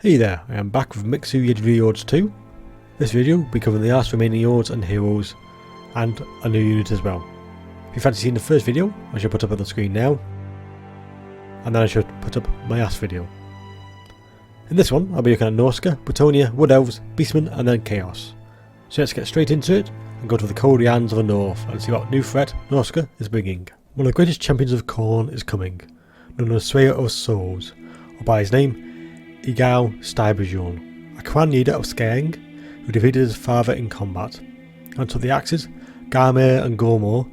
Hey there, I am back with Mixu Legendary Lords 2. This video will be covering the last remaining Lords and Heroes and a new unit as well. If you fancy seeing the first video, I shall put up on the screen now, and then I should put up my last video. In this one, I'll be looking at Norsca, Bretonnia, Wood Elves, Beastmen and then Chaos. So let's get straight into it and go to the cold lands of the north and see what new threat Norsca is bringing. One of the greatest champions of Khorne is coming, known as Slayer of Souls, or by his name Gale, a clan leader of Skaeling who defeated his father in combat and took the axes, Garmer and Gore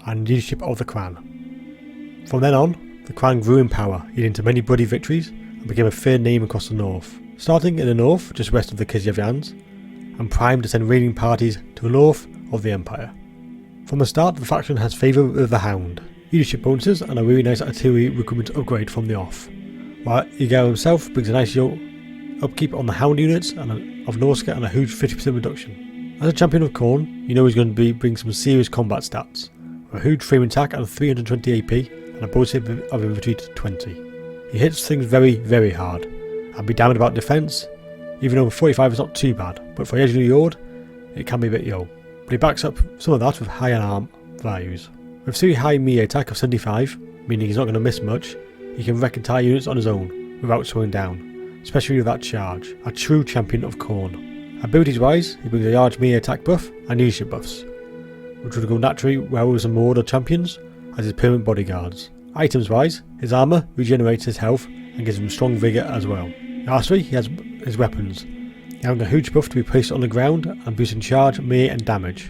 and leadership of the clan. From then on, the clan grew in power, leading to many bloody victories and became a fair name across the north. Starting in the north, just west of the Kizyavyans, and primed to send raiding parties to the north of the empire. From the start, the faction has favour with the Hound, leadership bonuses and a really nice artillery recruitment upgrade from the off. While Gale himself brings a nice upkeep on the Hound units of Norsca and a huge 50% reduction. As a champion of Khorne, you know he's going to bring some serious combat stats, with a huge frame attack of 320 AP and a bonus hit of infantry 20. He hits things very, very hard, and be damned about defence, even though 45 is not too bad, but for a Legendary Lord, it can be a bit low. But he backs up some of that with high arm values. With 3 high melee attack of 75, meaning he's not going to miss much, he can wreck entire units on his own without slowing down, especially with that charge, a true champion of Khorne. Abilities wise, he brings a large melee attack buff and leadership buffs, which would go naturally well with some more other champions as his permanent bodyguards. Items wise, his armour regenerates his health and gives him strong vigour as well. Lastly, he has his weapons, having a huge buff to be placed on the ground and boosting charge, melee and damage.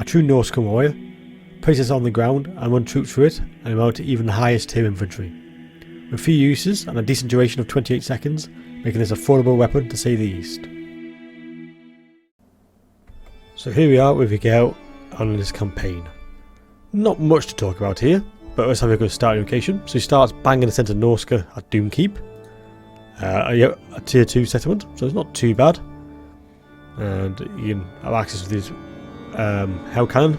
A true Norsca warrior, places on the ground and run troops through it and mount to even highest tier infantry, with few uses and a decent duration of 28 seconds, making this a affordable weapon to say the least. So here we are with Gale on this campaign. Not much to talk about here, but let's have a good starting location. So he starts bang in the centre of Norsca at Doomkeep, a tier 2 settlement, so it's not too bad. And you can have access to this Hell Cannon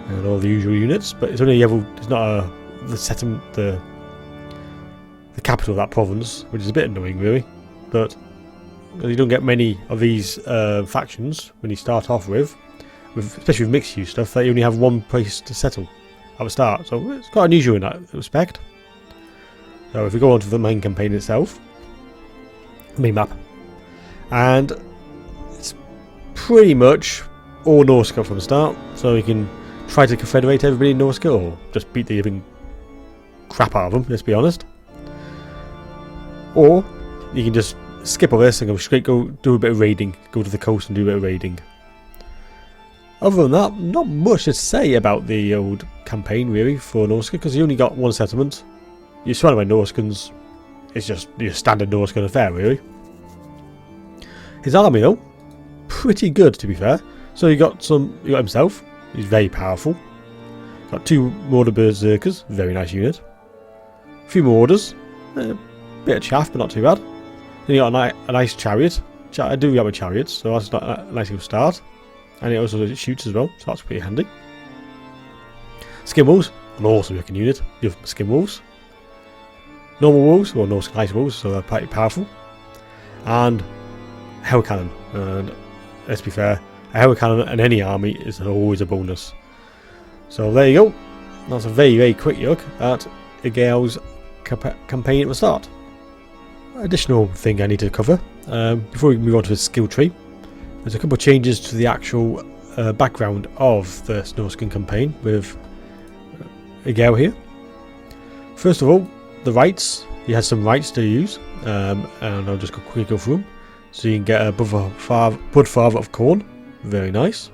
and all the usual units, but it's only a level, it's not the settlement, the capital of that province, which is a bit annoying really, but you don't get many of these factions when you start off with, especially with mixed use stuff, that you only have one place to settle at the start, so it's quite unusual in that respect. So if we go on to the main campaign itself, main map, and it's pretty much all Norsca from the start, so you can try to confederate everybody in Norsca or just beat the living crap out of them, let's be honest. Or you can just skip all this and go do a bit of raiding, go to the coast and do a bit of raiding. Other than that, not much to say about the old campaign really for Norsca, because you only got one settlement. You're surrounded by Norscans. It's just your standard Norscan affair really. His army though, pretty good to be fair. So you got himself, he's very powerful. Got 2 Mortar Berserkers, very nice unit. A few more orders. Bit of chaff, but not too bad. Then you got a nice chariot. I do have a chariot, so that's a nice little start. And it also shoots as well, so that's pretty handy. Skin Wolves, an awesome looking unit. You have Skin Wolves. Normal Wolves, or Norsca Ice Wolves, so they're pretty powerful. And Hell Cannon. And let's be fair, a Hell Cannon in any army is always a bonus. So there you go. That's a very, very quick look at Gale's campaign at the start. Additional thing I need to cover before we move on to the skill tree. There's a couple of changes to the actual background of the Norscan campaign with Gale here. First of all, the rights. He has some rights to use, and I'll just quickly go through them. So you can get a Blood Father of Khorne, very nice,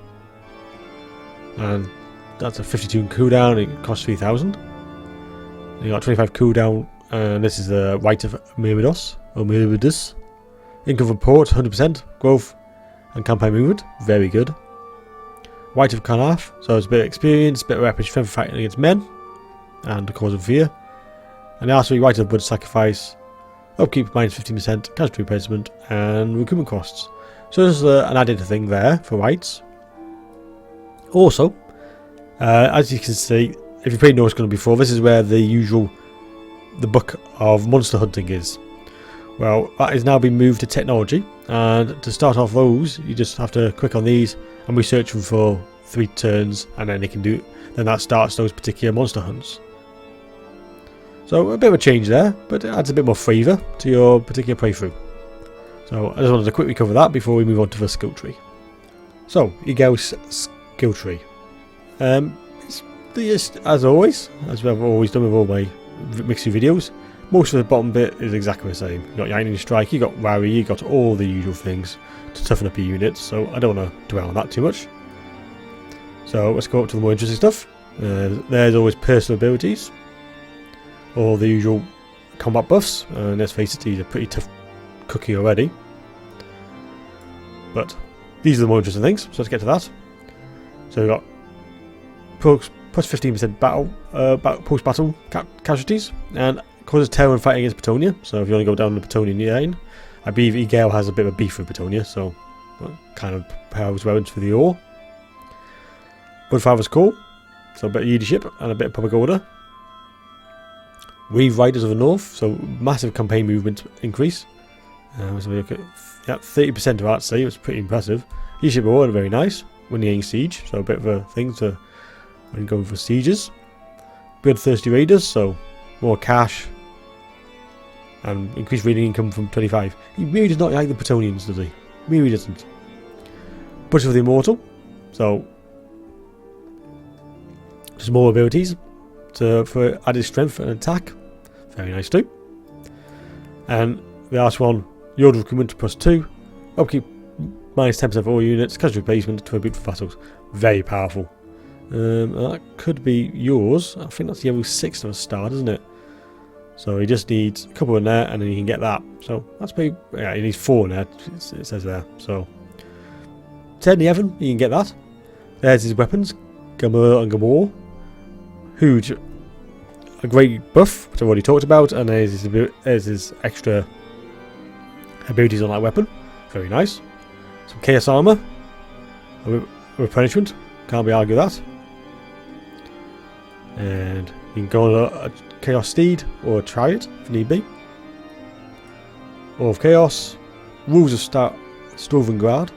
and that's a 52 cooldown. It costs 3,000. You got 25 cooldown, and this is the Right of Myrmidus, or Myrmidus. Income report, 100%, growth and campaign movement, very good. Right of Carnath, so it's a bit of experience, a bit of weapon strength fighting against men, and the cause of fear. And lastly, Right of Blood Sacrifice, upkeep minus 15%, casualty replacement, and recruitment costs. So there's an added thing there for rights. Also, as you can see, if you played Norsca before, this is where the book of monster hunting is, Well, that has now been moved to technology, and to start off those, you just have to click on these and research them for 3 turns, and then then that starts those particular monster hunts. So a bit of a change there, but it adds a bit more flavour to your particular playthrough. So I just wanted to quickly cover that before we move on to the skill tree. So, Gale's skill tree. It's just, as always, as I've always done with all my Mixu videos, most of the bottom bit is exactly the same. You got your Lightning Strike, you got Rally, you got all the usual things to toughen up your units, so I don't want to dwell on that too much. So let's go up to the more interesting stuff. There's always personal abilities, all the usual combat buffs, and let's face it, he's a pretty tough cookie already. But these are the more interesting things, so let's get to that. So we've got plus 15% post-battle casualties, and causes terror when fighting against Bretonnia. So if you want to go down the Bretonnian lane, I believe Gale has a bit of a beef with Bretonnia, so that kind of powers well into the ore. Bloodfather's Call, so a bit of leadership and a bit of public order. Weave Riders of the North, so massive campaign movement increase. So we look at 30% of that, say, it was pretty impressive. Leadership order, very nice. Winning siege, so a bit of a thing to when going for sieges. Bloodthirsty Raiders, so more cash and increased raiding income from 25. He really does not like the Bretonnians, does he? Really doesn't. Butcher of the Immortal, so just more abilities for added strength and attack. Very nice too. And the last one, the Order of Recruitment +2. Upkeep minus 10% for all units. Casual replacement to reboot for battles. Very powerful. That could be yours. I think that's level 6 to a start, isn't it? So he just needs a couple in there and then he can get that. So that's pretty... Yeah, he needs 4 in there, it says there. So 10 11, you can get that. There's his weapons. Gamur and Gamor. Huge. A great buff, which I've already talked about. And there's his extra abilities on that weapon. Very nice. Some Chaos Armor. A replenishment. Can't be argued that. And you can go on a Chaos Steed or a Chariot if need be. Or of Chaos. Rules of Sturvengrad.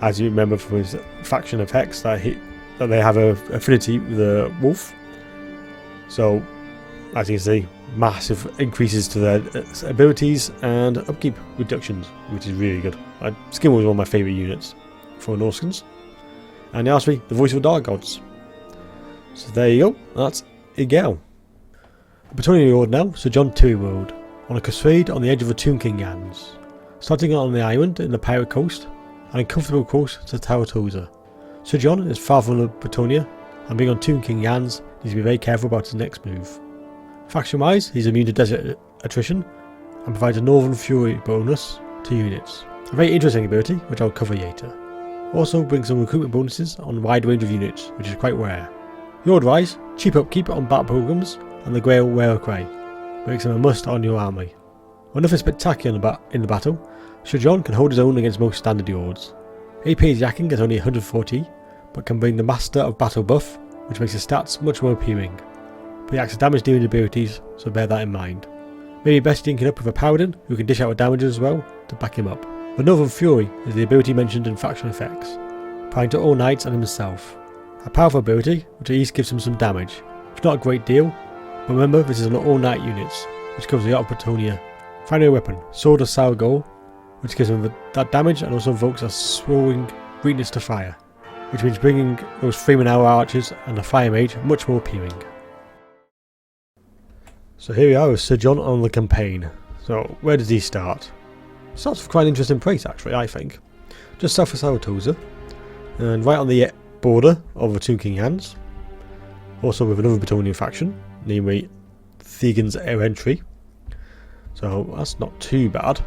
As you remember from his faction of Hex, that they have an affinity with the wolf. So, as you can see, massive increases to their abilities and upkeep reductions, which is really good. Skin was one of my favourite units for Norscans. And lastly, the Voice of the Dark Gods. So there you go, that's Gale. Bretonnia Road now, Sir John Tyree Road, on a crusade on the edge of the Tomb King lands, starting on the island in the Pirate Coast, and a comfortable course to Taratosa. Sir John is far from Bretonnia, and being on Tomb King lands, needs to be very careful about his next move. Faction wise, he's immune to desert attrition, and provides a Northern Fury bonus to units. A very interesting ability, which I'll cover later. Also brings some recruitment bonuses on a wide range of units, which is quite rare. Lord Rise, cheap upkeep on battle programs, and the Gale Rare Cry makes him a must on your army. When nothing spectacular in the battle, Sir John can hold his own against most standard Lords. AP is yakking at only 140, but can bring the Master of Battle buff, which makes his stats much more appealing. But he acts as damage dealing abilities, so bear that in mind. Maybe best linking up with a Paladin, who can dish out damage as well, to back him up. The Northern Fury is the ability mentioned in faction effects, applying to all knights and himself. A powerful ability, which at least gives him some damage. It's not a great deal, but remember this is an all knight units, which covers a lot of Bretonnia. Finally a weapon, Sword of Sour Gore, which gives him that damage and also invokes a swirling weakness to fire, which means bringing those Freeman Hour archers and a fire mage much more appealing. So here we are with Sir John on the campaign. So where does he start? Starts with quite an interesting place actually, I think. Just south of Saratosa, and right on the border of the Tomb King hands. Also with another Bretonnian faction, namely Thegan's Air Entry. So that's not too bad.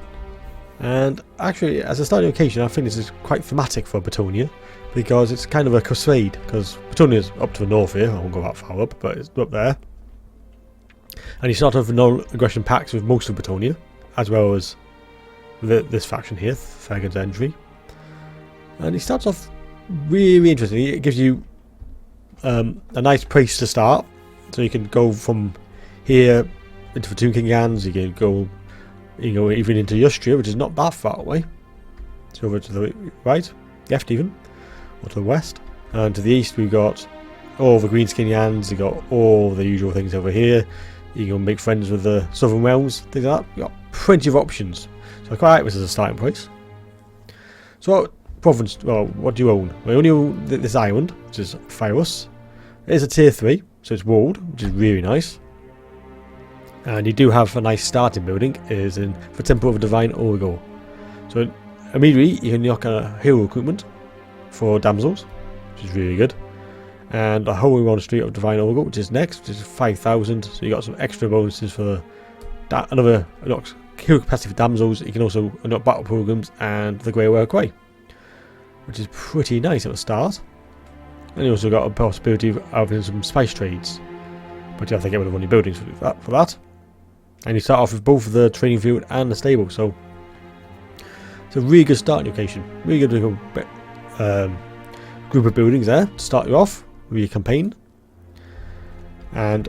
And actually, as a starting location, I think this is quite thematic for Bretonnia, because it's kind of a crusade, because Bretonnia's up to the north here, I won't go that far up, but it's up there. And you start off with non-aggression pacts with most of Bretonnia, as well as this faction here, Thegan's Entry. And he starts off really interesting. It gives you a nice place to start, so you can go from here into the Tomb King lands, you can go You can go even into Yustria, which is not that far away. It's over to the right, left even, or to the west. And to the east we've got all the greenskin Yans, you've got all the usual things over here. You can make friends with the Southern Realms, things like that. You've got plenty of options. So I quite like this as a starting place. So what province, well, what do you own? We only own this island, which is Phyrus. It is a tier 3, so it's walled, which is really nice. And you do have a nice starting building, is in the Temple of Divine Origo. So immediately you can knock a hero recruitment for damsels, which is really good. And a Holy Monastery of Divine Origo, which is next, which is 5,000. So you got some extra bonuses for that. Another hero capacity for damsels. You can also unlock battle programs and the Grey Work Way, which is pretty nice at the start. And you also got a possibility of having some spice trades, but you have to get rid of one of your buildings for that. And you start off with both the training field and the stable, so it's a really good starting location. Really good group of buildings there to start you off with your campaign. And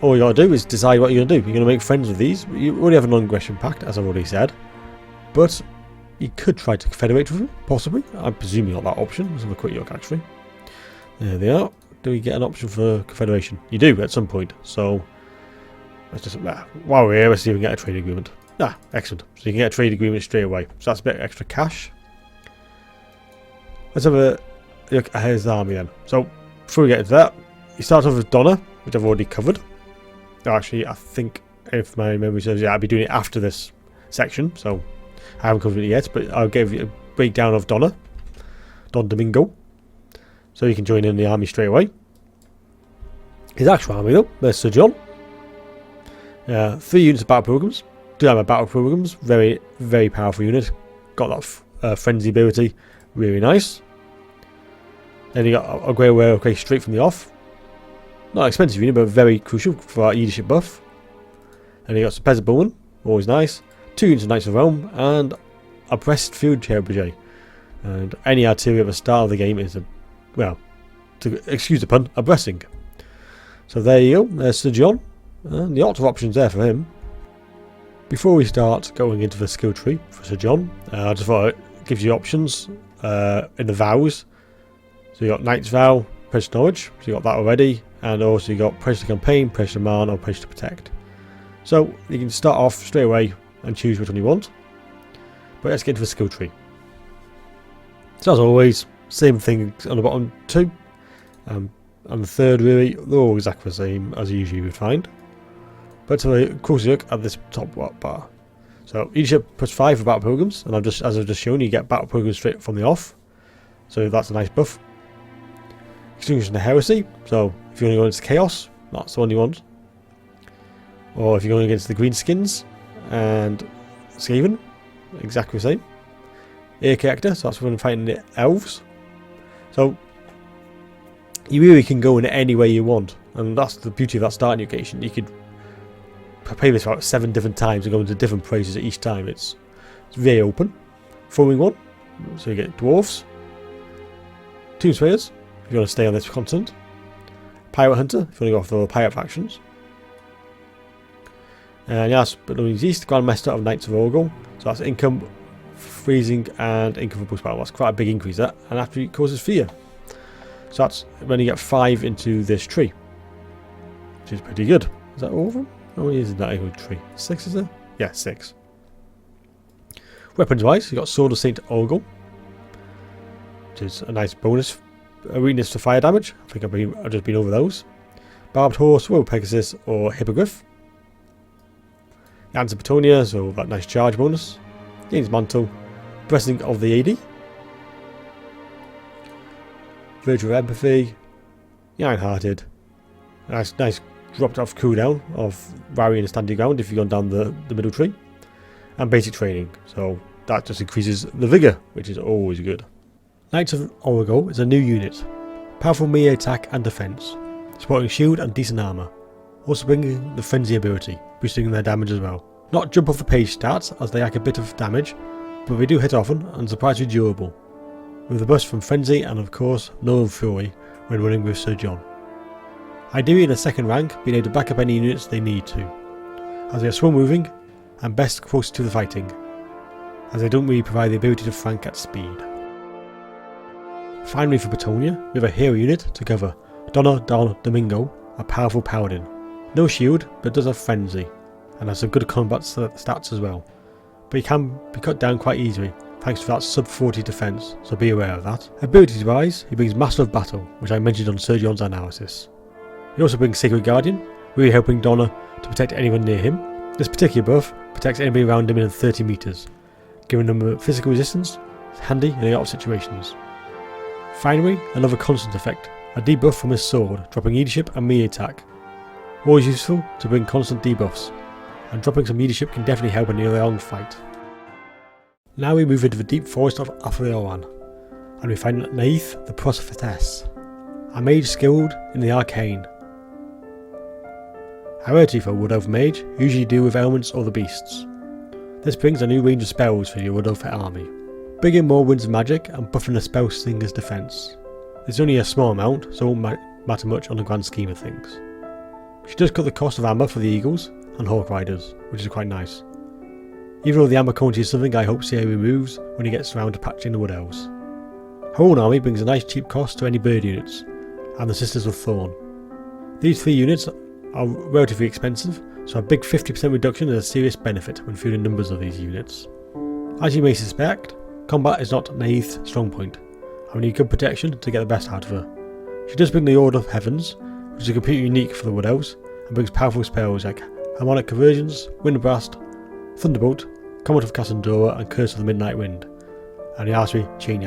all you gotta do is decide what you're gonna do. You're gonna make friends with these. You already have a non-aggression pact, as I've already said, but you could try to confederate with them, possibly. I'm presuming you got that option. Let's have a quick look actually. There they are. Do we get an option for confederation? You do at some point, so let's just, while we're here, let's see if we can get a trade agreement. Excellent. So you can get a trade agreement straight away. So that's a bit extra cash. Let's have a look at his army then. So before we get into that, you start off with Donna, which I've already covered. Actually, I think if my memory serves, I'll be doing it after this section, so I haven't covered it yet, but I'll give you a breakdown of Don Domingo, so you can join in the army straight away. His actual army though, there's Sir John. 3 units of battle programs. Do have a battle programs, very, very powerful unit. Got that frenzy ability, really nice. Then you got a Grey Work Way straight from the off. Not an expensive unit, but very crucial for our leadership buff. And you got some Peasant Bowman, always nice. 2 units of Knights of Realm, and a Brest Field Trebuchet. And any artillery at the start of the game is excuse the pun, a blessing. So there you go, there's Sir John. And lots of options there for him. Before we start going into the skill tree for Sir John, I just thought it gives you options in the vows. So you got Knight's Vow, Pledge to Knowledge, so you got that already, and also you got Pledge to Campaign, Pledge to Man, or Pledge to Protect. So you can start off straight away and choose which one you want. But let's get into the skill tree. So as always, same thing on the bottom 2. And the third really, they're all exactly the same as you usually would find. But to a closer look at this top bar. So leadership plus 5 for battle programs, and as I've just shown, you get battle programs straight from the off. So that's a nice buff. Extinction of Heresy, so if you're going to go into Chaos, that's the one you want. Or if you're going against the Greenskins and Skaeling, exactly the same. Air Character, so that's when I'm fighting the Elves. So you really can go in any way you want, and that's the beauty of that starting location. You could play this about 7 different times and go into different places at each time. It's very open. Following one, so you get Dwarves, Tombslayers, if you want to stay on this continent, Pirate Hunter, if you want to go for the pirate factions, and last but not least, Grandmaster of Knights of Origo. So that's income, freezing, and income for boost battle. That's quite a big increase that, and actually causes fear. So that's when you get 5 into this tree, which is pretty good. Is that all of them? Oh, isn't that a good tree? 6 is there? Yeah, 6. Weapons wise, you got Sword of Saint Origo, which is a nice bonus. A weakness to fire damage. I think I've just been over those. Barbed Horse, Royal Pegasus, or Hippogriff. Hands of Bretonnia, so that nice charge bonus. Gains Mantle. Blessing of the AD. Virtue of Empathy. Iron-Hearted. Nice dropped off cooldown of rallying and standing ground if you're going down the middle tree. And basic training, so that just increases the vigour, which is always good. Knights of Origo is a new unit. Powerful melee attack and defense, supporting shield and decent armour. Also bringing the frenzy ability, boosting their damage as well. Not jump off the page stats as they lack a bit of damage, but they do hit often and surprisingly durable. With the burst from frenzy and of course Northern Fury when running with Sir John. Ideally in a second rank, being able to back up any units they need to, as they are slow moving, and best close to the fighting, as they don't really provide the ability to flank at speed. Finally for Bretonnia, we have a hero unit to cover Donna Don Domingo, a powerful paladin. No shield, but does have frenzy, and has some good combat stats as well. But he can be cut down quite easily, thanks to that sub 40 defense, so be aware of that. Abilities wise, he brings Master of Battle, which I mentioned on Sergion's analysis. He also brings Sacred Guardian, really helping Donna to protect anyone near him. This particular buff protects anybody around him in 30 meters, giving them a physical resistance, handy in a lot of situations. Finally, another constant effect, a debuff from his sword, dropping leadership and melee attack. Always useful to bring constant debuffs, and dropping some leadership can definitely help in a long fight. Now we move into the deep forest of Atheroan, and we find Naeth the Prophetess, a mage skilled in the arcane. A rarity for a Wood Elf mage, usually deal with elements or the beasts. This brings a new range of spells for your Wood Elf army, bringing more winds of magic and buffing the spell slinger's defense. It's only a small amount, so it won't matter much on the grand scheme of things. She does cut the cost of armour for the Eagles and Hawk Riders, which is quite nice. Even though the armour quantity is something I hope CA removes when he gets around to patching the Wood Elves. Her own army brings a nice cheap cost to any bird units, and the Sisters of Thorn. These 3 units are relatively expensive, so a big 50% reduction is a serious benefit when viewing numbers of these units. As you may suspect, combat is not Naeth's strong point, and we need good protection to get the best out of her. She does bring the Order of Heavens, which is completely unique for the Wood Elves, and brings powerful spells like Harmonic Conversions, Windblast, Thunderbolt, Comet of Cassandra, and Curse of the Midnight Wind, and the Archery Chain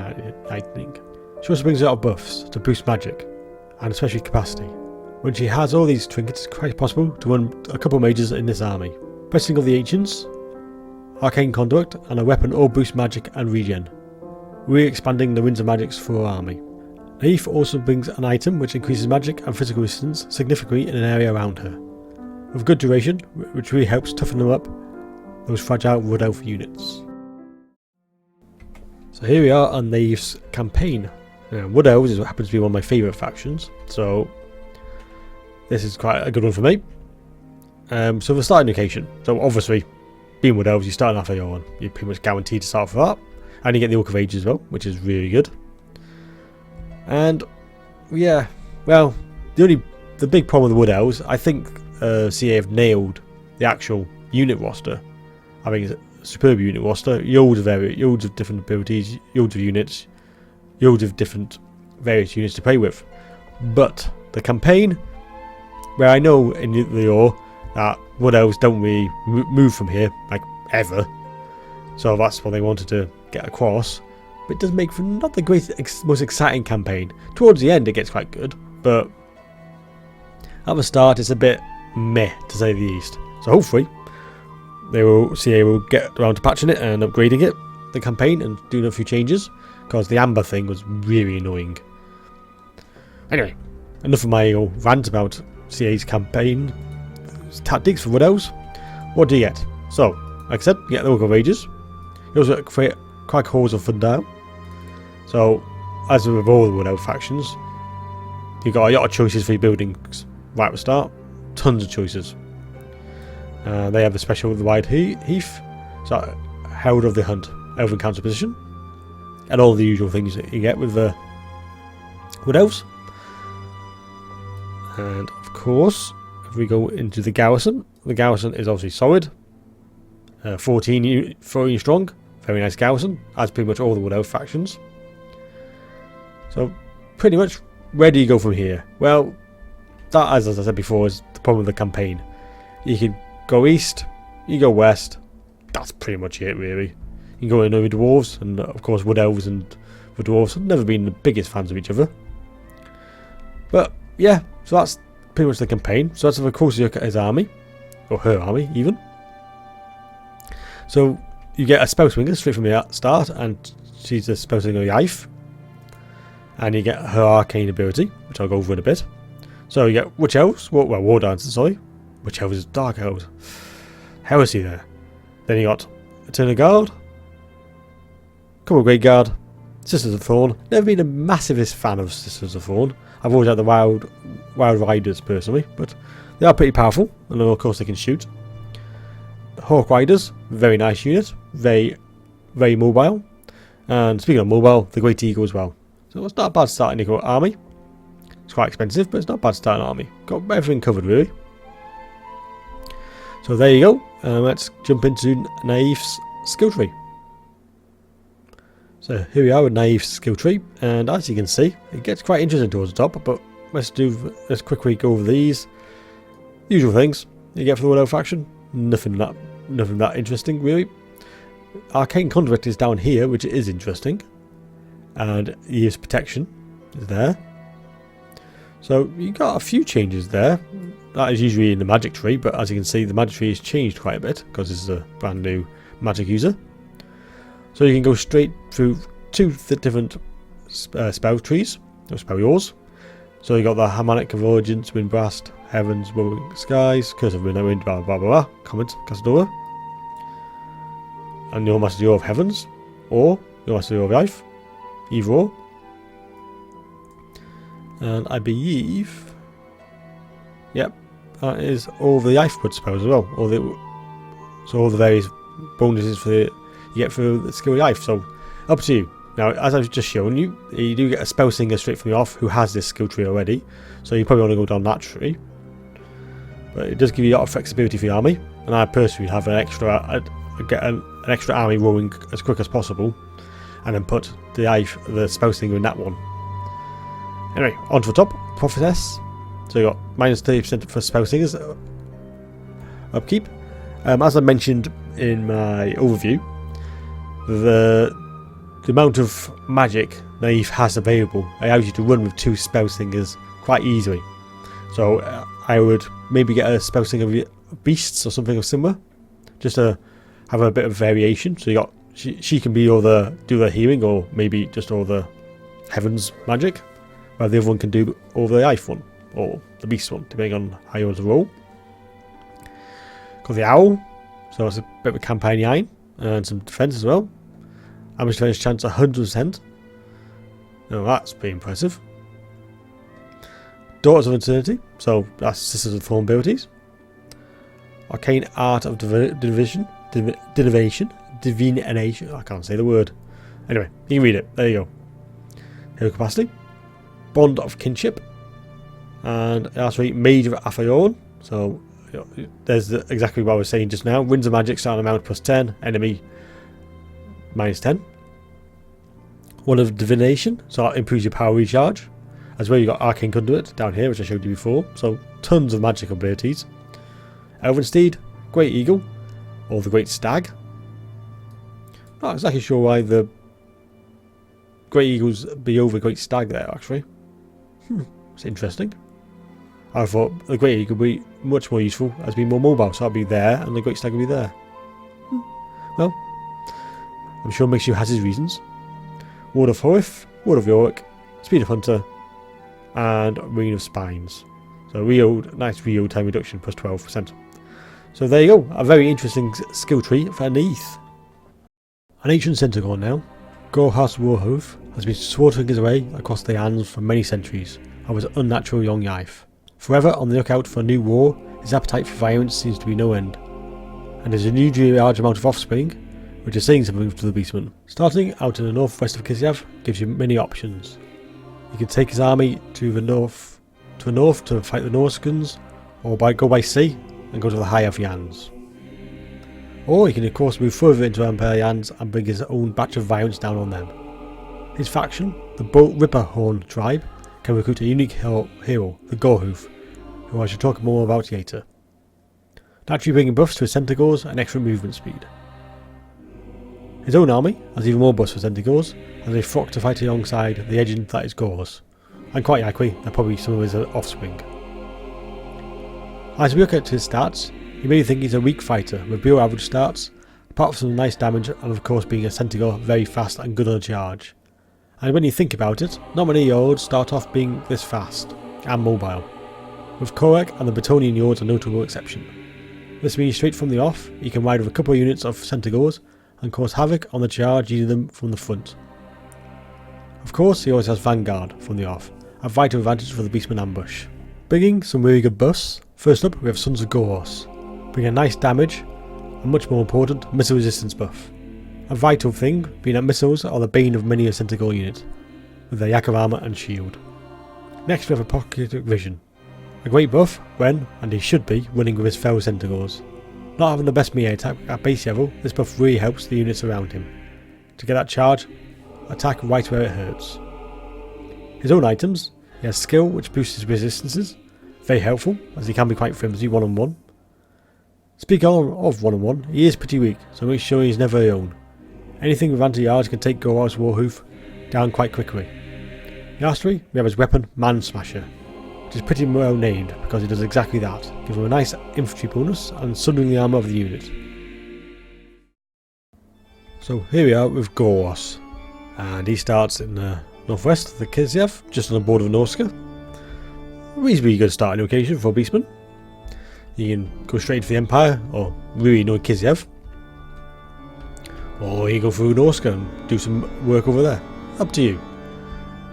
Lightning. She also brings a lot of buffs to boost magic, and especially capacity. When she has all these trinkets, it's quite possible to run a couple of mages in this army. Blessing of the Ancients, Arcane Conduct, and a weapon all boost magic and regen, really expanding the winds of magics for our army. Naeth also brings an item which increases magic and physical resistance significantly in an area around her, with good duration, which really helps toughen them up, those fragile Wood Elf units. So here we are on Naeth's campaign. Wood Elves is what happens to be one of my favourite factions, so this is quite a good one for me. So the starting location. So obviously, being Wood Elves, you start off at your one. You're pretty much guaranteed to start for that. And you get the Orc of Age as well, which is really good. And yeah, well, the big problem with the Wood Elves, I think CA have nailed the actual unit roster. I think it's a superb unit roster. Loads of different abilities, loads of units, loads of different various units to play with. But the campaign, where I know in the lore that Wood Elves don't really move from here, like ever. So that's what they wanted to get across. But it does make for not the most exciting campaign. Towards the end it gets quite good, but at the start it's a bit meh to say the least. So hopefully CA will get around to patching it and upgrading it, the campaign, and doing a few changes, because the Amber thing was really annoying. Anyway, enough of my rant about CA's campaign tactics for Wood Elves. What do you get? So, like I said, you get the Orc of Ages. You also create quite Halls of Thundale. So, as with all the Wood Elf factions, you've got a lot of choices for your buildings right at the start. Tons of choices. They have a special the Wide Heath, so Herald of the Hunt, Elven Council position, and all the usual things that you get with the Wood Elves. And of course, if we go into the garrison is obviously solid. 14 strong, very nice garrison, as pretty much all the Wood Elf factions. So pretty much, where do you go from here? Well, that, as I said before, is the problem with the campaign. You can go east, you go west, that's pretty much it really. You can go into the Dwarves, and of course Wood Elves and the Dwarves have never been the biggest fans of each other. But yeah, so that's pretty much the campaign. So that's of course you look at his army, or her army even. So you get a spell swinger straight from the start, and she's a spell swinger Yife. And you get her arcane ability, which I'll go over in a bit. So you get Witch Elves, War Dancers, sorry. Witch Elves is Dark Elves. Heresy there. Then you got Eternal Guard, couple of Great Guard, Sisters of Thorn. Never been a massivest fan of Sisters of Thorn. I've always had the Wild Riders personally, but they are pretty powerful, and of course they can shoot. Hawk Riders, very nice unit, very mobile. And speaking of mobile, the Great Eagle as well. So it's not a bad starting Eagle army. It's quite expensive, but it's not a bad starting army. Got everything covered really. So there you go. Let's jump into Naif's skill tree. So here we are with Naif's skill tree, and as you can see, it gets quite interesting towards the top. But let's quickly go over these usual things you get for the World Elf faction. Nothing that interesting really. Arcane Conduit is down here, which is interesting, and Year's Protection is there. So you got a few changes there. That is usually in the magic tree, but as you can see, the magic tree has changed quite a bit because this is a brand new magic user. So you can go straight through two different spell trees, or spell yours. So you got the Harmonic Convergence, Windblast, Heavens, Rolling Skies, Curse of Wind, blah blah blah, Comment, Castadora, and your Master of Heavens, or your Master of Life, either or. And I believe, yep, that is all the Lifeblood spells as well. So all the various bonuses for you get for the skill life. So up to you. Now, as I've just shown you, you do get a spell singer straight from the off who has this skill tree already. So you probably want to go down that tree. But it does give you a lot of flexibility for your army. And I personally have an extra, get an extra army rolling as quick as possible, and then put the spell singer in that one. Anyway, on to the top, Prophetess. So you got minus 30% for spell singers upkeep. As I mentioned in my overview, the amount of magic Naif has available allows you to run with 2 spell singers quite easily. So I would maybe get a spell singer of beasts or something similar, just to have a bit of variation. So you got she can be do the healing, or maybe just all the heavens magic, while the other one can do all the life one or the beast one, depending on how you want to roll. Got the owl, so it's a bit of a companion and some defense as well. Average defense chance 100%. Now that's pretty impressive. Daughters of Eternity, so that's Sisters of Thorn abilities. Arcane Art of Divination. I can't say the word. Anyway, you can read it. There you go. Hero Capacity. Bond of Kinship. And lastly, Mage of Aphelion. So there's exactly what I was saying just now. Winds of Magic, starting amount +10. Enemy -10. One of Divination, so that improves your power recharge. As well, you got Arcane Conduit down here, which I showed you before. So tons of magic abilities. Elven Steed, Great Eagle, or the Great Stag. Not exactly sure why the Great Eagles be over Great Stag there, actually. It's interesting. I thought the Great Eagle would be much more useful as being more mobile, so I'd be there and the Great Stag would be there. Well, I'm sure Mixu has his reasons. Ward of Horith, Ward of Yorick, Speed of Hunter, and Ring of Spines. So nice reload time reduction +12%. So there you go, a very interesting skill tree for Neath. An ancient Centaur now, Gore Warhoof has been slaughtering his way across the lands for many centuries of his unnatural young life. Forever on the lookout for a new war, his appetite for violence seems to be no end. And there's an unusually large amount of offspring, which is saying something to the Beastmen. Starting out in the northwest of Kislev gives you many options. You can take his army to the north to fight the Norscans, or go by sea and go to the High Elf lands. Or he can of course move further into Empire lands and bring his own batch of violence down on them. His faction, the Bolt Ripperhorn tribe, can recruit a unique hero, the Gorehoof, who I shall talk more about later. Naturally bringing buffs to his Centaurs and extra movement speed. His own army has even more buffs for Centaurs, as they flock to fight alongside the legend that is Gore's, and quite likely they're probably some of his offspring. As we look at his stats, you may think he's a weak fighter with below average stats, apart from some nice damage and of course being a Centaur very fast and good on a charge. And when you think about it, not many Lords start off being this fast and mobile, with Korek and the Bretonnian Lords a notable exception. This means straight from the off, he can ride with a couple of units of Centaurs and cause havoc on the charge using them from the front. Of course, he always has Vanguard from the off, a vital advantage for the Beastmen ambush. Bringing some really good buffs, first up we have Sons of Goros, bringing nice damage and much more important, missile resistance buff. A vital thing being that missiles are the bane of many a Centaur unit, with their yak of armour and shield. Next we have Apocalyptic Vision. A great buff when, and he should be, running with his fellow Centaurs. Not having the best melee attack at base level, this buff really helps the units around him. To get that charge, attack right where it hurts. His own items, he has skill which boosts his resistances, very helpful as he can be quite flimsy one-on-one. Speaking of one-on-one, he is pretty weak, so make sure he's never alone. Anything with anti-yards can take Gore's Warhoof down quite quickly. Lastly, we have his weapon, Man Smasher, which is pretty well named because it does exactly that, gives him a nice infantry bonus and sundering the armour of the unit. So here we are with Gore, and he starts in the northwest of the Kislev, just on the border of Norsca. A reasonably good starting location for Beastmen. You can go straight to the Empire, or really no Kislev, or you go through Norsca and do some work over there. Up to you.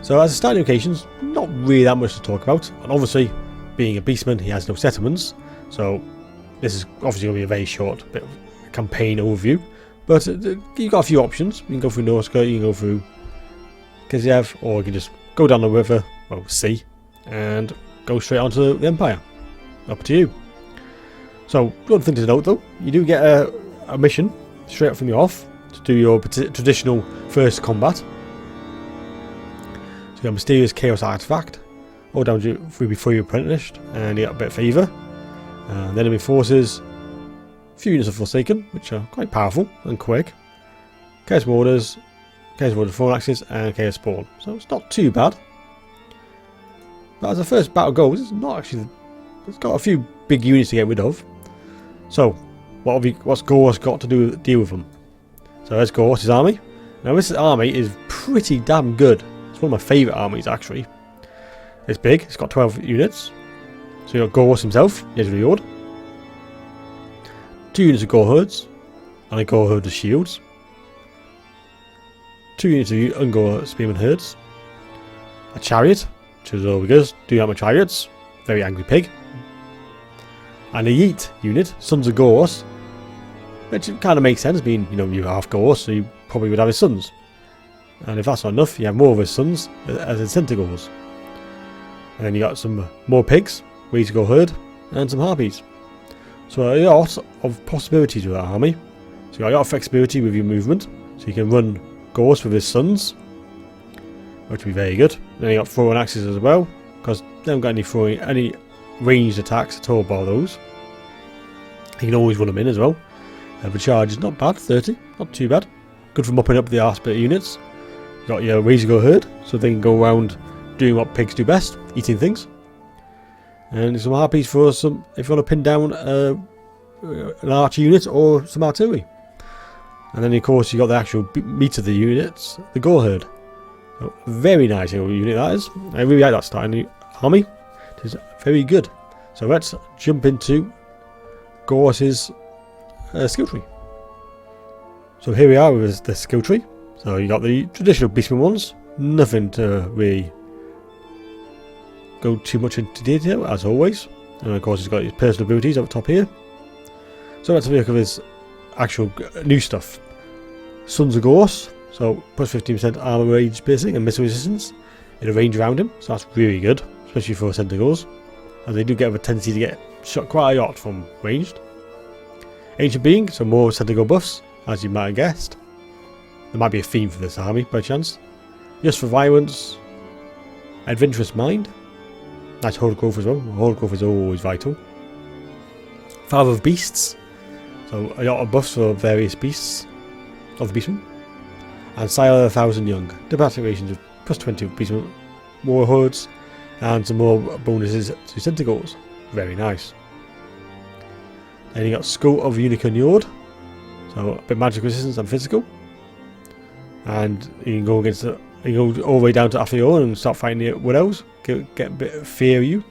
So as a starting locations, not really that much to talk about, and obviously being a Beastman he has no settlements, so this is obviously going to be a very short bit of campaign overview, but you've got a few options. You can go through Norsca, you can go through Kislev, or you can just go down the river, well sea, and go straight onto the Empire. Up to you. So one thing to note though, you do get a mission straight up from the off to do your traditional first combat. So you got a mysterious chaos artifact, all down to before you're apprenticed, and you got a bit of favour. The enemy forces, a few units of Forsaken, which are quite powerful and quick. Chaos Warders, Chaos Warder Phalanxes, and Chaos Spawn. So it's not too bad. But as the first battle goes, it's not actually. It's got a few big units to get rid of. So, what's Gore's got to deal with them? So there's Gore's army. Now this army is pretty damn good. It's one of my favourite armies actually. It's big, it's got 12 units. So you got Gore himself, Legendary Lord. 2 units of Gore Herds, and a Gore Herd of Shields. 2 units of Ungore Spearman Herds. A Chariot, which is all because do out my chariots. Very angry pig. And a Yeet unit, Sons of Goros, which kind of makes sense, being, you're half Goros, so you probably would have his sons. And if that's not enough, you have more of his sons as in Centaurs. And then you got some more pigs, Ready to Go Herd, and some harpies. So a lot of possibilities with that army. So you got a lot of flexibility with your movement, so you can run Goros with his sons, which would be very good. Then you got throwing axes as well, because they haven't got any ranged attacks at all by those. You can always run them in as well. The charge is not bad, 30, not too bad. Good for mopping up the arse bit of units. You got your Ready to Go Herd, so they can go around doing what pigs do best, eating things. And some harpies for some, if you want to pin down an archer unit or some artillery. And then of course you got the actual meat of the units, the Gore Herd. So, very nice little unit that is. I really like that starting army. It is very good. So let's jump into Gore's skill tree. So here we are with the skill tree. So you got the traditional Beastman ones. Nothing to really go too much into detail as always. And of course he's got his personal abilities up top here. So let's have a look at his actual new stuff. Sons of Goros. So plus 15% armor range piercing and missile resistance in a range around him. So that's really good, especially for Centaurs, as they do get a tendency to get shot quite a lot from ranged. Ancient Being, so more Centaur buffs, as you might have guessed. There might be a theme for this army by chance. Just for Violence. Adventurous Mind. Nice Horde Growth as well. Horde Growth is always vital. Father of Beasts, so a lot of buffs for various beasts of the Beastmen. And Sire of 1,000 Young. Diplomatic Relations of plus 20 of Beastmen, more hordes, and some more bonuses to Centaurs. Very nice. Then you got Skull of Unicorn Yord, so a bit magic resistance and physical. And you can go against you can go all the way down to Athior and start fighting the Widows. Get a bit of fear of you.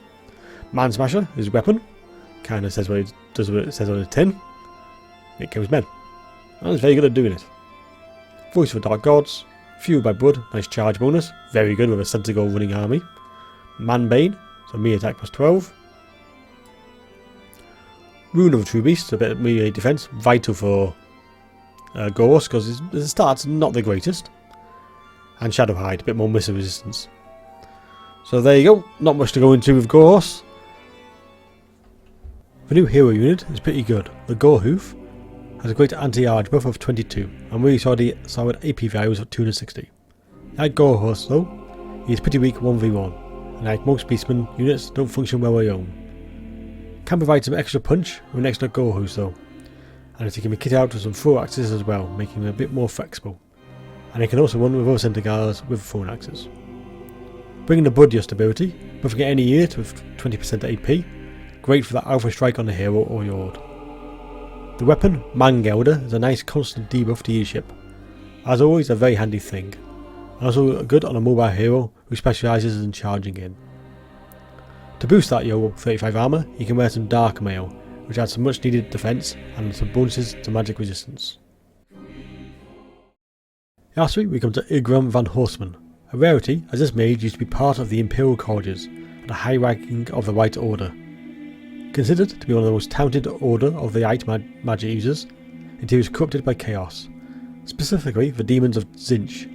Man Smasher is a weapon. Kind of says what it does, what it says on the tin. It kills men. And it's very good at doing it. Voice for Dark Gods. Fueled by Blood. Nice charge bonus. Very good with a Centaur running army. Man Bane. So me attack plus 12. Rune of True Beast, a bit of melee defense, vital for Gore, because his start's not the greatest. And Shadow Hide, a bit more missile resistance. So there you go, not much to go into with Gore. The new hero unit is pretty good. The Gore Hoof has a great anti-arge buff of 22 and really solid AP values of 260. Like Gore Horse though, he is pretty weak 1v1, and like most Beastmen units, don't function well alone. Can provide some extra punch with an extra Gore Hoof though, and he can be kitted out with some throw axes as well, making him a bit more flexible. And he can also run with other Centaurs with thrown axes. Bringing the Wydrioth ability, buffing any unit with 20% AP, great for that alpha strike on the hero or Yord. The weapon, Mangelder, is a nice constant debuff to leadership. As always, a very handy thing. And also good on a mobile hero who specialises in charging in. To boost that Yo 35 armour, you can wear some Dark Mail, which adds some much needed defence and some bonuses to magic resistance. Lastly, we come to Igram Van Horseman, a rarity as this mage used to be part of the Imperial Colleges and a high ranking of the White Order. Considered to be one of the most talented order of the White magic users, until he was corrupted by Chaos, specifically the demons of Tzeentch,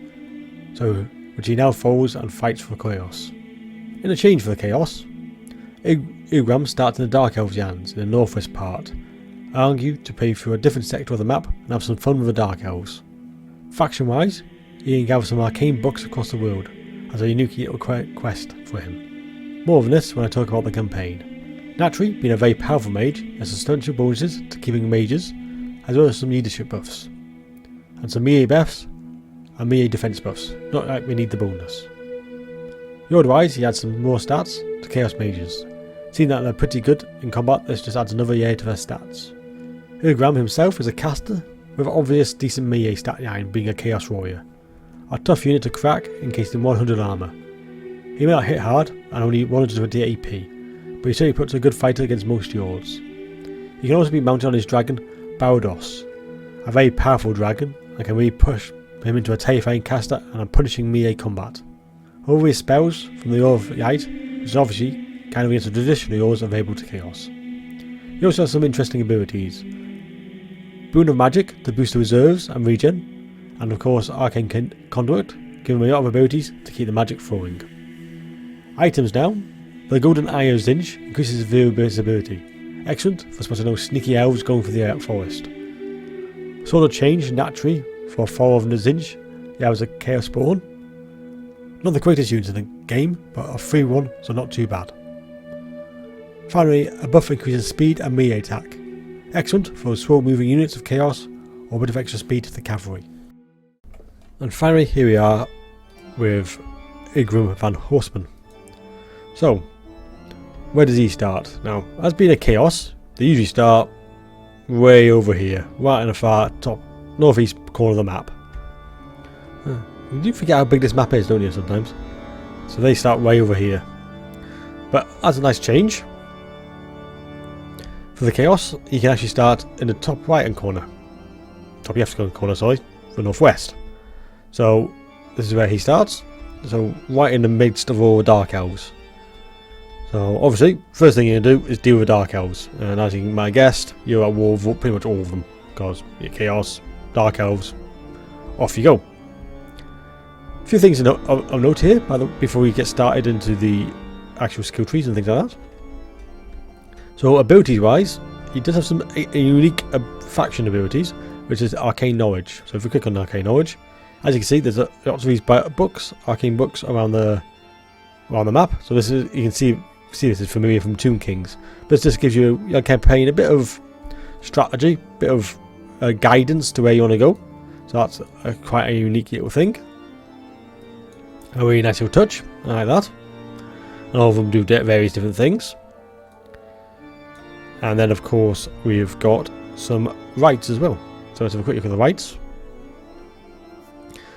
which he now follows and fights for Chaos. In exchange for the Chaos, Igram starts in the Dark Elves' lands in the northwest part, allowing you to play through a different sector of the map and have some fun with the Dark Elves. Faction wise, you can gather some arcane books across the world as a unique little quest for him. More of this when I talk about the campaign. Naturally, being a very powerful mage, has substantial bonuses to keeping mages, as well as some leadership buffs, and some melee buffs and melee defense buffs, not like we need the bonus. Yord wise, he adds some more stats to Chaos Mages. Seeing that they're pretty good in combat, this just adds another layer to their stats. Igram himself is a caster with obvious decent melee stat line being a Chaos Warrior. A tough unit to crack encased in 100 armour. He may not hit hard and only 120 AP, but he certainly puts a good fighter against most Yords. He can also be mounted on his dragon, Baldos, a very powerful dragon and can really push him into a terrifying caster and a punishing melee combat. Over his spells from the Orb of Light, which is obviously kind of against the traditional Yords available to Chaos. He also has some interesting abilities. Boon of Magic to boost the reserves and regen, and of course Arcane Conduit, giving him a lot of abilities to keep the magic flowing. Items now. The Golden Eye of Tzeentch increases his visibility, excellent for spotting those sneaky elves going for the forest. Sword of Change naturally for 4 of the Tzeentch, he has a Chaos Spawn. Not the greatest unit in the game, but a free one, so not too bad. Finally, a buff increases speed and melee attack, excellent for slow moving units of Chaos or a bit of extra speed to the cavalry. And finally, here we are with Igram Van Horseman. So, where does he start? Now, as being a Chaos, they usually start way over here, right in the far top northeast corner of the map. You do forget how big this map is, don't you, sometimes? So they start way over here. But as a nice change, for the Chaos, you can actually start in the top right hand corner. Top left corner, sorry, for northwest. So, this is where he starts. So, right in the midst of all the Dark Elves. So obviously, first thing you're going to do is deal with Dark Elves, and as you might have guessed, you're at war with pretty much all of them, because you're Chaos, Dark Elves, off you go. A few things of note here, before we get started into the actual skill trees and things like that. So abilities wise, he does have some unique faction abilities, which is Arcane Knowledge. So if we click on Arcane Knowledge, as you can see, there's lots of these books, arcane books around the map. So this is, you can see this is familiar from Tomb Kings. This just gives you a campaign, a bit of strategy, a bit of guidance to where you want to go. So that's quite a unique little thing. A really nice little touch, I like that. And all of them do various different things. And then of course we've got some rights as well. So let's have a quick look at the rights.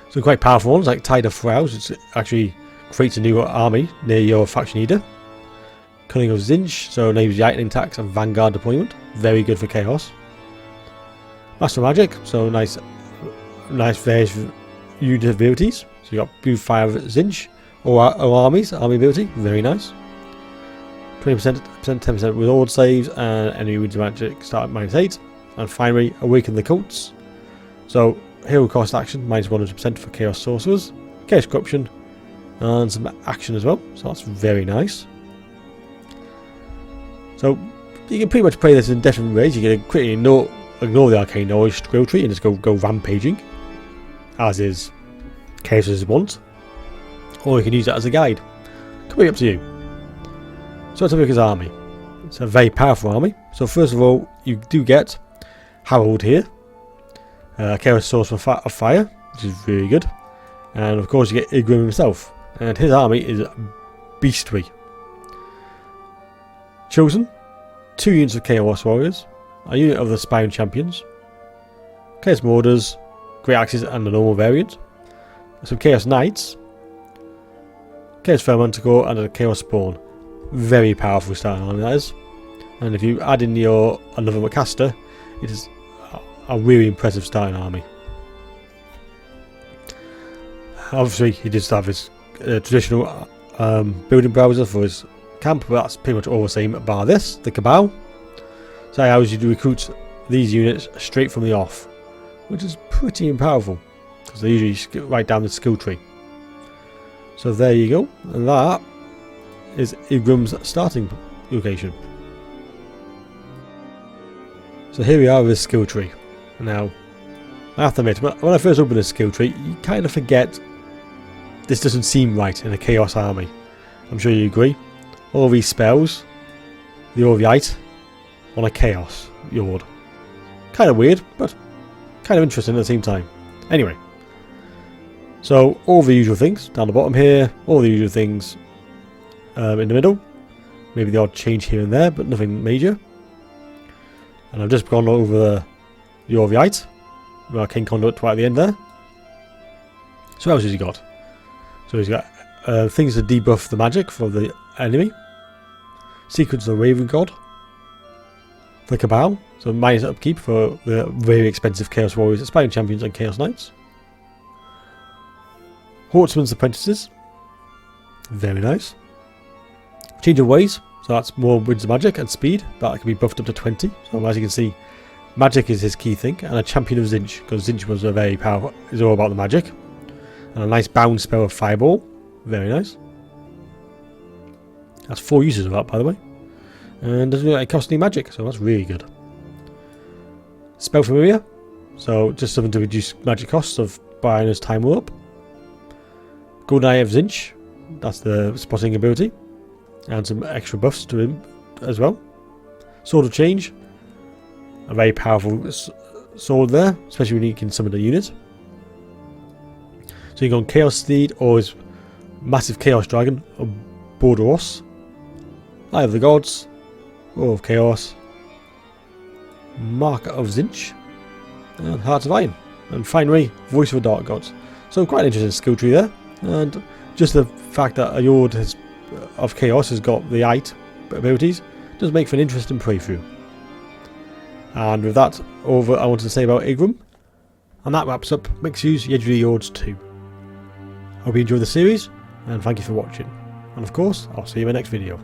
Some quite powerful ones like Tide of Thralls, which actually creates a new army near your faction leader. Cunning of Tzeentch, so enables lightning attacks and vanguard deployment, very good for Chaos. Master Magic, so nice various unit abilities. So you got Blue Fire of Tzeentch, or army ability, very nice. 20%, 10% with all saves, and any wounds magic start at -8. And finally, awaken the cults. So hero cost action -100% for chaos sorcerers, chaos corruption, and some action as well. So that's very nice. So you can pretty much play this in different ways. You can quickly ignore the arcane knowledge skill tree and just go rampaging, as is Chaos's want, or you can use that as a guide. Completely up to you. So let's have a look at his army. It's a very powerful army. So first of all, you do get Harold here, Chaos Sorcerer of Fire, which is really good. And of course you get Igrim himself, and his army is beastly. Chosen, 2 units of Chaos Warriors, a unit of the Aspiring Champions, Chaos Marauders, Great Axes and the normal variant, some Chaos Knights, Chaos Fermentor and a Chaos Spawn. Very powerful starting army that is. And if you add in your another caster, it is a really impressive starting army. Obviously he does have his traditional building browser for his camp, but that's pretty much all the same bar this, the Cabal. So it allows you to recruit these units straight from the off, which is pretty powerful because they usually right down the skill tree. So there you go, and that is Igrim's starting location. So here we are with his skill tree. Now, I have to admit, when I first opened this skill tree, you kind of forget this doesn't seem right in a Chaos army. I'm sure you agree. All these spells, the Orvite on a Chaos Lord. Kind of weird, but kind of interesting at the same time. Anyway, so all the usual things down the bottom here, all the usual things in the middle. Maybe the odd change here and there, but nothing major. And I've just gone over the Orvite, with our King Conduit right at the end there. So what else has he got? So he's got things to debuff the magic for the enemy. Secrets of the Raven God. The Cabal, so minus upkeep for the very expensive Chaos Warriors, Aspiring Champions and Chaos Knights. Horseman's Apprentices. Very nice. Change of Ways, so that's more Winds of Magic and Speed. That can be buffed up to 20. So as you can see, magic is his key thing. And a Champion of Tzeentch, because Tzeentch was a very powerful, is all about the magic. And a nice bound spell of Fireball. Very nice. That's 4 uses of that, by the way. And doesn't look like it costs any magic, so that's really good. Spell Familiar, so just something to reduce magic costs of buying as time will up. Golden Eye of Tzeentch, that's the spotting ability. And some extra buffs to him as well. Sword of Change, a very powerful sword there, especially when you can summon a unit. So you go on Chaos Steed or his massive Chaos Dragon, or Borderos. Eye of the Gods, Roar of Chaos, Mark of Tzeentch, and Hearts of Iron. And finally, Voice of the Dark Gods. So quite an interesting skill tree there. And just the fact that a Yord of Chaos has got the Ite abilities does make for an interesting playthrough. And with that, all that I wanted to say about Igrim. And that wraps up Mixu's Legendary Lords 2. Hope you enjoyed the series, and thank you for watching. And of course, I'll see you in my next video.